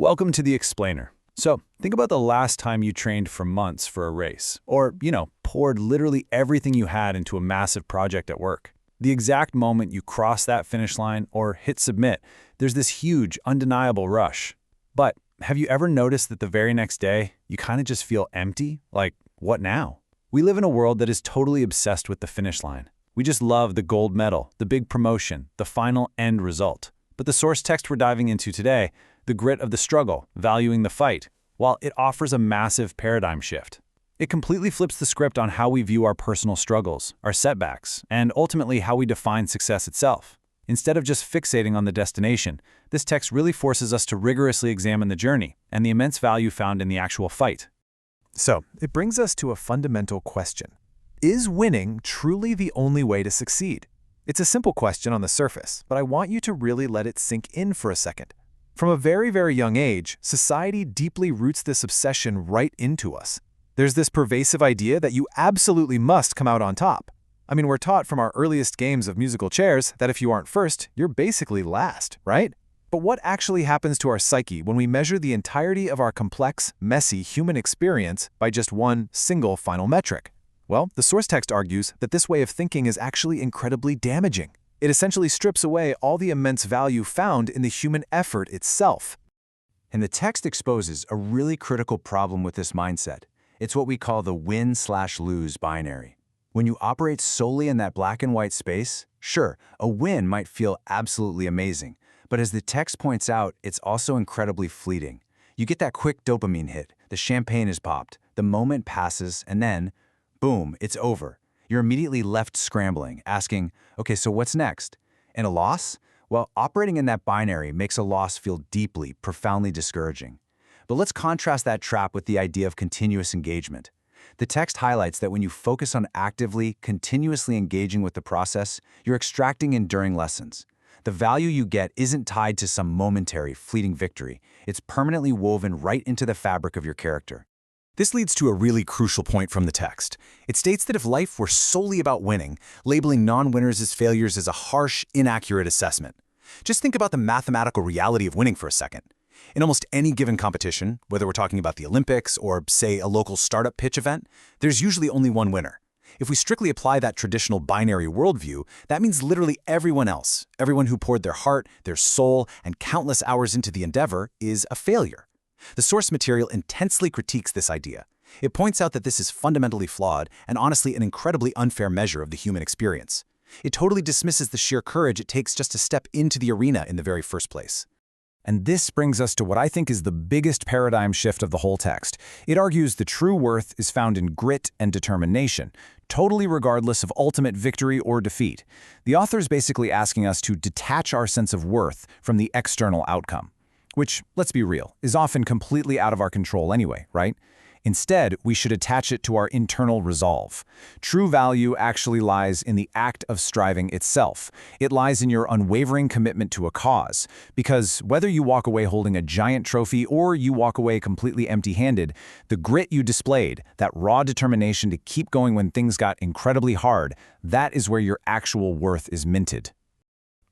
Welcome to the Explainer. So, think about the last time you trained for months for a race, or, poured literally everything you had into a massive project at work. The exact moment you cross that finish line or hit submit, there's this huge, undeniable rush. But have you ever noticed that the very next day, you kind of just feel empty? Like, what now? We live in a world that is totally obsessed with the finish line. We just love the gold medal, the big promotion, the final end result. But the source text we're diving into today, the grit of the struggle, valuing the fight, while it offers a massive paradigm shift. It completely flips the script on how we view our personal struggles, our setbacks, and ultimately how we define success itself. Instead of just fixating on the destination, this text really forces us to rigorously examine the journey and the immense value found in the actual fight. So, it brings us to a fundamental question. Is winning truly the only way to succeed? It's a simple question on the surface, but I want you to really let it sink in for a second. From a very, very young age, society deeply roots this obsession right into us. There's this pervasive idea that you absolutely must come out on top. I mean, we're taught from our earliest games of musical chairs that if you aren't first, you're basically last, right? But what actually happens to our psyche when we measure the entirety of our complex, messy human experience by just one single final metric? Well, the source text argues that this way of thinking is actually incredibly damaging. It essentially strips away all the immense value found in the human effort itself. And the text exposes a really critical problem with this mindset. It's what we call the win/lose binary. When you operate solely in that black and white space, sure, a win might feel absolutely amazing, but as the text points out, it's also incredibly fleeting. You get that quick dopamine hit, the champagne is popped, the moment passes, and then, boom, it's over. You're immediately left scrambling, asking, okay, so what's next? And a loss? Well, operating in that binary makes a loss feel deeply, profoundly discouraging. But let's contrast that trap with the idea of continuous engagement. The text highlights that when you focus on actively, continuously engaging with the process, you're extracting enduring lessons. The value you get isn't tied to some momentary, fleeting victory. It's permanently woven right into the fabric of your character. This leads to a really crucial point from the text. It states that if life were solely about winning, labeling non-winners as failures is a harsh, inaccurate assessment. Just think about the mathematical reality of winning for a second. In almost any given competition, whether we're talking about the Olympics or, say, a local startup pitch event, there's usually only one winner. If we strictly apply that traditional binary worldview, that means literally everyone else, everyone who poured their heart, their soul, and countless hours into the endeavor, is a failure. The source material intensely critiques this idea. It points out that this is fundamentally flawed and honestly an incredibly unfair measure of the human experience. It totally dismisses the sheer courage it takes just to step into the arena in the very first place. And this brings us to what I think is the biggest paradigm shift of the whole text. It argues the true worth is found in grit and determination, totally regardless of ultimate victory or defeat. The author is basically asking us to detach our sense of worth from the external outcome, which, let's be real, is often completely out of our control anyway, right? Instead, we should attach it to our internal resolve. True value actually lies in the act of striving itself. It lies in your unwavering commitment to a cause. Because whether you walk away holding a giant trophy or you walk away completely empty-handed, the grit you displayed, that raw determination to keep going when things got incredibly hard, that is where your actual worth is minted.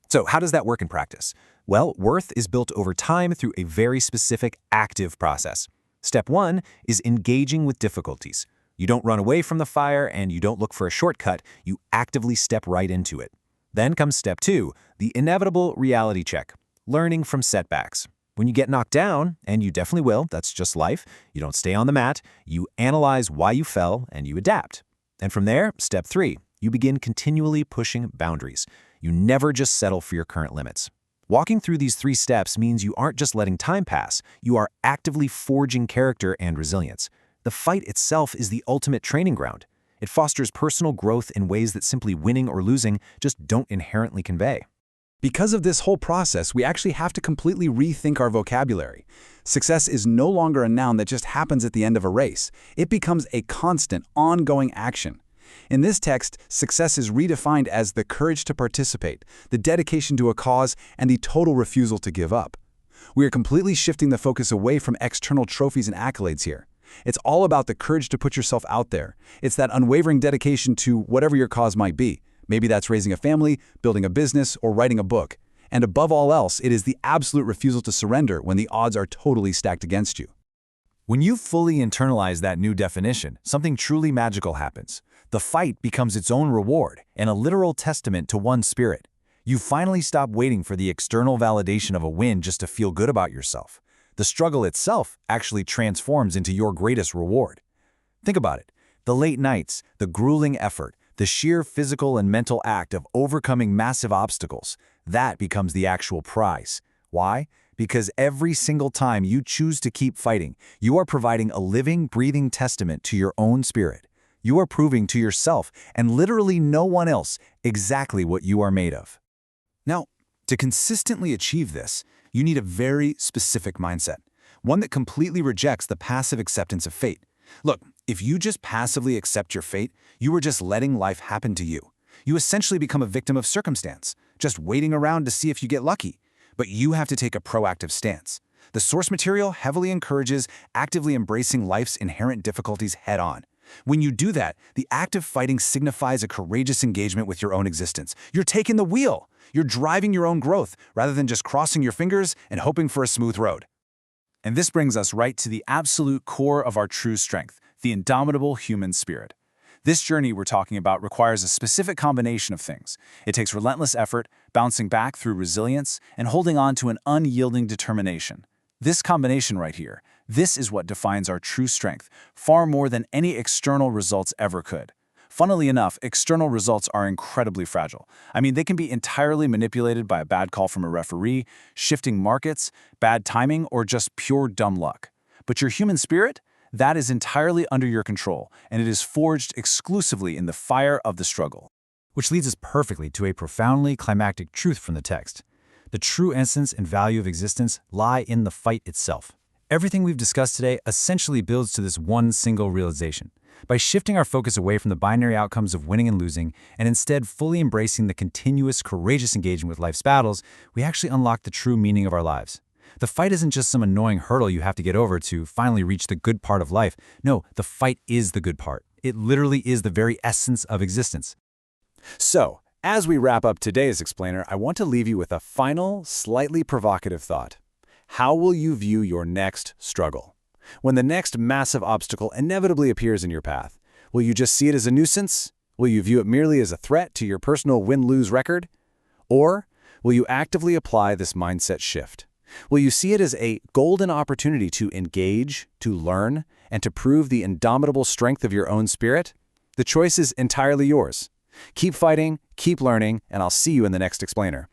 So how does that work in practice? Well, worth is built over time through a very specific active process. Step 1 is engaging with difficulties. You don't run away from the fire and you don't look for a shortcut, you actively step right into it. Then comes step 2, the inevitable reality check, learning from setbacks. When you get knocked down, and you definitely will, that's just life, you don't stay on the mat, you analyze why you fell and you adapt. And from there, step 3, you begin continually pushing boundaries. You never just settle for your current limits. Walking through these 3 steps means you aren't just letting time pass, you are actively forging character and resilience. The fight itself is the ultimate training ground. It fosters personal growth in ways that simply winning or losing just don't inherently convey. Because of this whole process, we actually have to completely rethink our vocabulary. Success is no longer a noun that just happens at the end of a race. It becomes a constant, ongoing action. In this text, success is redefined as the courage to participate, the dedication to a cause, and the total refusal to give up. We are completely shifting the focus away from external trophies and accolades here. It's all about the courage to put yourself out there. It's that unwavering dedication to whatever your cause might be. Maybe that's raising a family, building a business, or writing a book. And above all else, it is the absolute refusal to surrender when the odds are totally stacked against you. When you fully internalize that new definition, something truly magical happens. The fight becomes its own reward and a literal testament to one's spirit. You finally stop waiting for the external validation of a win just to feel good about yourself. The struggle itself actually transforms into your greatest reward. Think about it. The late nights, the grueling effort, the sheer physical and mental act of overcoming massive obstacles, that becomes the actual prize. Why? Because every single time you choose to keep fighting, you are providing a living, breathing testament to your own spirit. You are proving to yourself and literally no one else exactly what you are made of. Now, to consistently achieve this, you need a very specific mindset, one that completely rejects the passive acceptance of fate. Look, if you just passively accept your fate, you are just letting life happen to you. You essentially become a victim of circumstance, just waiting around to see if you get lucky. But you have to take a proactive stance. The source material heavily encourages actively embracing life's inherent difficulties head-on. When you do that, the act of fighting signifies a courageous engagement with your own existence. You're taking the wheel. You're driving your own growth, rather than just crossing your fingers and hoping for a smooth road. And this brings us right to the absolute core of our true strength, the indomitable human spirit. This journey we're talking about requires a specific combination of things. It takes relentless effort, bouncing back through resilience, and holding on to an unyielding determination. This combination right here, this is what defines our true strength, far more than any external results ever could. Funnily enough, external results are incredibly fragile. I mean, they can be entirely manipulated by a bad call from a referee, shifting markets, bad timing, or just pure dumb luck. But your human spirit? That is entirely under your control, and it is forged exclusively in the fire of the struggle. Which leads us perfectly to a profoundly climactic truth from the text. The true essence and value of existence lie in the fight itself. Everything we've discussed today essentially builds to this one single realization. By shifting our focus away from the binary outcomes of winning and losing, and instead fully embracing the continuous, courageous engagement with life's battles, we actually unlock the true meaning of our lives. The fight isn't just some annoying hurdle you have to get over to finally reach the good part of life. No, the fight is the good part. It literally is the very essence of existence. So, as we wrap up today's explainer, I want to leave you with a final, slightly provocative thought. How will you view your next struggle? When the next massive obstacle inevitably appears in your path, will you just see it as a nuisance? Will you view it merely as a threat to your personal win-lose record? Or will you actively apply this mindset shift? Will you see it as a golden opportunity to engage, to learn, and to prove the indomitable strength of your own spirit? The choice is entirely yours. Keep fighting, keep learning, and I'll see you in the next explainer.